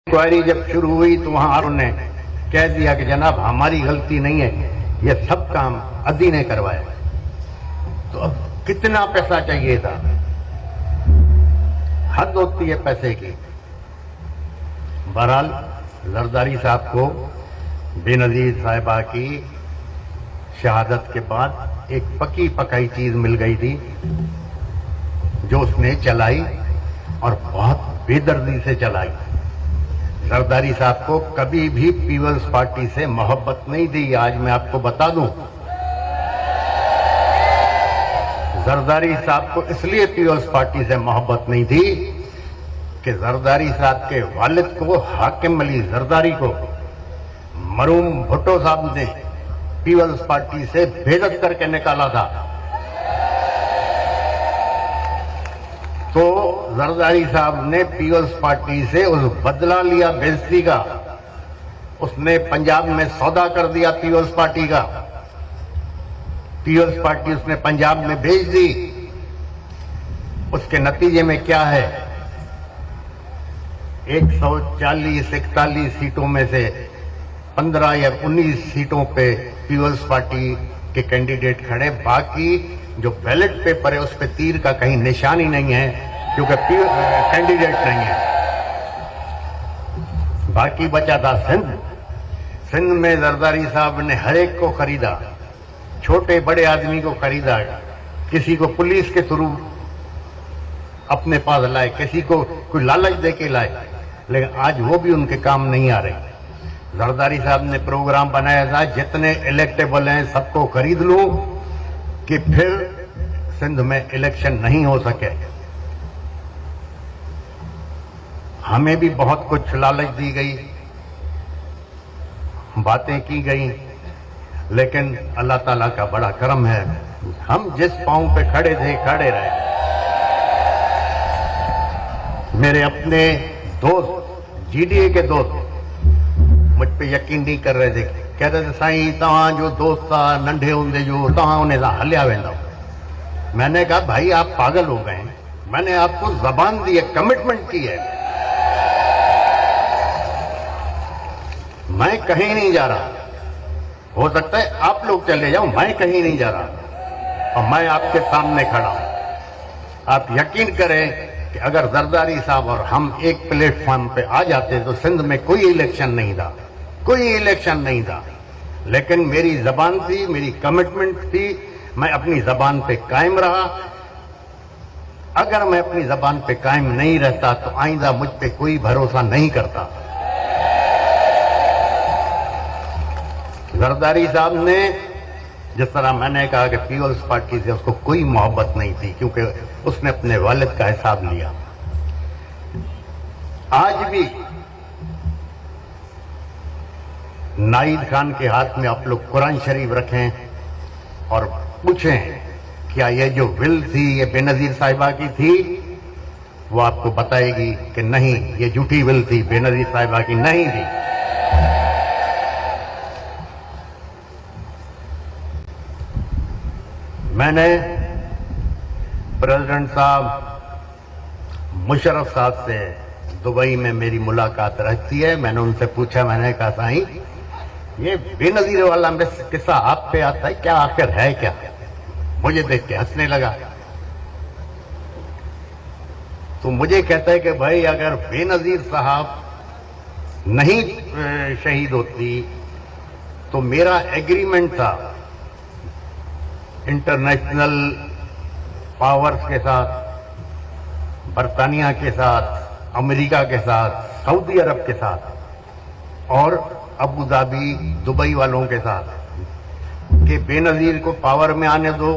Inquiry जब शुरू हुई तो वहां उन्होंने कह दिया कि जनाब हमारी गलती नहीं है, ये सब काम अदी ने करवाया। तो अब कितना पैसा चाहिए था, हद होती है पैसे की। बहरहाल जरदारी साहब को बेनजीर साहिबा की शहादत के बाद एक पकी पकाई चीज मिल गई थी जो उसने चलाई और बहुत बेदर्दी से चलाई। जरदारी साहब को कभी भी पीपल्स पार्टी से मोहब्बत नहीं थी। आज मैं आपको बता दूं, जरदारी साहब को इसलिए पीपल्स पार्टी से मोहब्बत नहीं थी कि जरदारी साहब के वालिद को हाकिम अली जरदारी को मरूम भुट्टो साहब ने पीपल्स पार्टी से बेइज्जत करके निकाला था। तो जरदारी साहब ने पीपल्स पार्टी से उस बदला लिया बेइज्जती का। उसने पंजाब में सौदा कर दिया पीपल्स पार्टी का। पीपल्स पार्टी उसने पंजाब में भेज दी। उसके नतीजे में क्या है, 140-41 सीटों में से 15 या 19 सीटों पे पीपल्स पार्टी के कैंडिडेट खड़े। बाकी जो बैलेट पेपर है उस पे तीर का कहीं निशान ही नहीं है, क्योंकि कैंडिडेट नहीं है। बाकी बचा था सिंध। सिंध में जरदारी साहब ने हर एक को खरीदा, छोटे बड़े आदमी को खरीदा, किसी को पुलिस के थ्रू अपने पास लाए, किसी को कोई लालच दे के लाए, लेकिन आज वो भी उनके काम नहीं आ रहे। जरदारी साहब ने प्रोग्राम बनाया था जितने इलेक्टेबल हैं सबको खरीद लूं कि फिर सिंध में इलेक्शन नहीं हो सके। हमें भी बहुत कुछ लालच दी गई, बातें की गई, लेकिन अल्लाह ताला का बड़ा करम है, हम जिस पांव पे खड़े थे खड़े रहे। मेरे अपने दोस्त, जीडीए के दोस्त मुझ पे यकीन नहीं कर रहे थे। कह रहे थे साईं तव्हां जो दोस्त था नंढे होंदे जो तव्हां उन्हें हलिया वेंदा। मैंने कहा भाई आप पागल हो गए, मैंने आपको जबान दी है, कमिटमेंट की है, मैं कहीं नहीं जा रहा। हो सकता है आप लोग चले जाओ, मैं कहीं नहीं जा रहा और मैं आपके सामने खड़ा हूं। आप यकीन करें कि अगर जरदारी साहब और हम एक प्लेटफॉर्म पे आ जाते तो सिंध में कोई इलेक्शन नहीं था, कोई इलेक्शन नहीं था। लेकिन मेरी जबान थी, मेरी कमिटमेंट थी, मैं अपनी जबान पे कायम रहा। अगर मैं अपनी जबान पे कायम नहीं रहता तो आइंदा मुझ पे कोई भरोसा नहीं करता। जरदारी साहब ने, जिस तरह मैंने कहा कि पीपल्स पार्टी से उसको कोई मोहब्बत नहीं थी क्योंकि उसने अपने वालिद का हिसाब लिया। आज भी नाइद खान के हाथ में आप लोग कुरान शरीफ रखें और पूछें क्या ये जो विल थी ये बेनजीर साहिबा की थी, वो आपको बताएगी कि नहीं, ये झूठी विल थी, बेनजीर साहिबा की नहीं थी। मैंने प्रेसिडेंट साहब मुशर्रफ साहब से दुबई में मेरी मुलाकात रहती है। मैंने उनसे पूछा, मैंने कहा साईं ये बेनजीर वाला किस्सा आप पे आता है क्या, आखिर है क्या? मुझे देख के हंसने लगा। तो मुझे कहता है कि भाई अगर बेनजीर साहब नहीं शहीद होती तो मेरा एग्रीमेंट था इंटरनेशनल पावर्स के साथ, बरतानिया के साथ, अमेरिका के साथ, सऊदी अरब के साथ और अबू धाबी दुबई वालों के साथ कि बेनजीर को पावर में आने दो,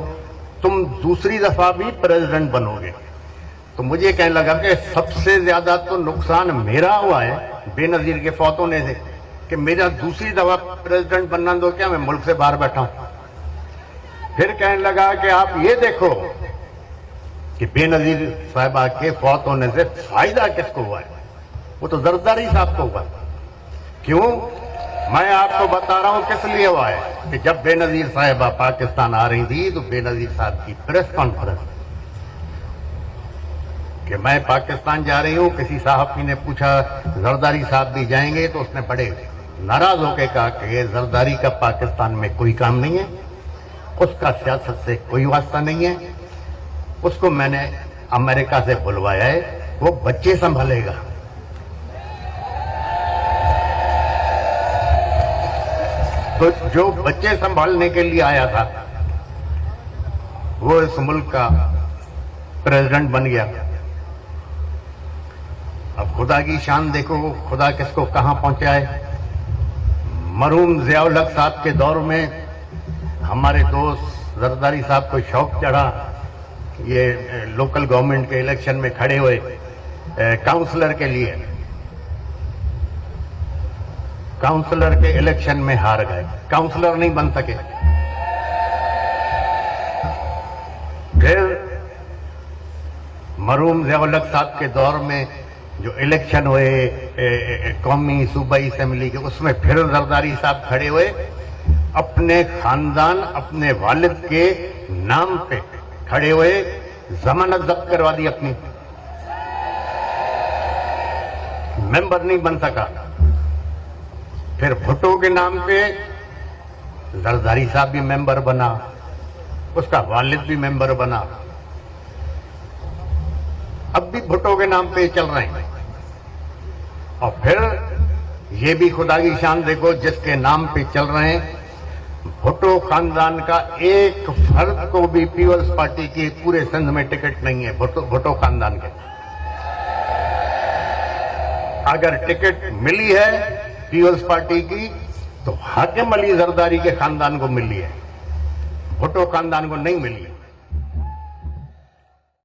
तुम दूसरी दफा भी प्रेसिडेंट बनोगे। तो मुझे कहने लगा कि सबसे ज्यादा तो नुकसान मेरा हुआ है बेनजीर के फौत होने से कि मेरा दूसरी दफा प्रेसिडेंट बनना दो, क्या मैं मुल्क से बाहर बैठा हूं। फिर कहने लगा कि आप ये देखो कि बेनजीर साहिबा के फौत होने से फायदा किसको हुआ है, वो तो जरदारी साहब को हुआ। क्यों? मैं आपको बता रहा हूं किस लिए हुआ है कि जब बेनजीर साहिबा पाकिस्तान आ रही थी तो बेनजीर साहब की प्रेस कॉन्फ्रेंस कि मैं पाकिस्तान जा रही हूं। किसी साहब ने पूछा जरदारी साहब भी जाएंगे, तो उसने बड़े नाराज होकर कहा कि ये जरदारी का पाकिस्तान में कोई काम नहीं है, उसका सियासत से कोई वास्ता नहीं है, उसको मैंने अमेरिका से बुलवाया है, वो बच्चे संभालेगा। तो जो बच्चे संभालने के लिए आया था वो इस मुल्क का प्रेसिडेंट बन गया। अब खुदा की शान देखो, खुदा किसको कहां पहुंचाए। मरहूम ज़ियाउल हक साहब के दौर में हमारे दोस्त जरदारी साहब को शौक चढ़ा, ये लोकल गवर्नमेंट के इलेक्शन में खड़े हुए काउंसलर के लिए, काउंसलर के इलेक्शन में हार गए, काउंसलर नहीं बन सके। फिर मरहूम ज़ियाउल हक साहब के दौर में जो इलेक्शन हुए कौमी सूबाई असेंबली के, उसमें फिर जरदारी साहब खड़े हुए, अपने खानदान अपने वालिद के नाम पे खड़े हुए, जमानत जब्त करवा दी अपनी, मेंबर नहीं बन सका। फिर भुट्टो के नाम पे जरदारी साहब भी मेंबर बना, उसका वालिद भी मेंबर बना, अब भी भुट्टो के नाम पे चल रहे हैं। और फिर ये भी खुदा की शान देखो, जिसके नाम पे चल रहे हैं, भुट्टो खानदान का एक फर्द को भी पीपल्स पार्टी की पूरे सिंध में टिकट नहीं है। भुट्टो खानदान के अगर टिकट मिली है पीपल्स पार्टी की, तो हाकिम अली जरदारी के खानदान को मिली है, भुट्टो खानदान को नहीं मिली है।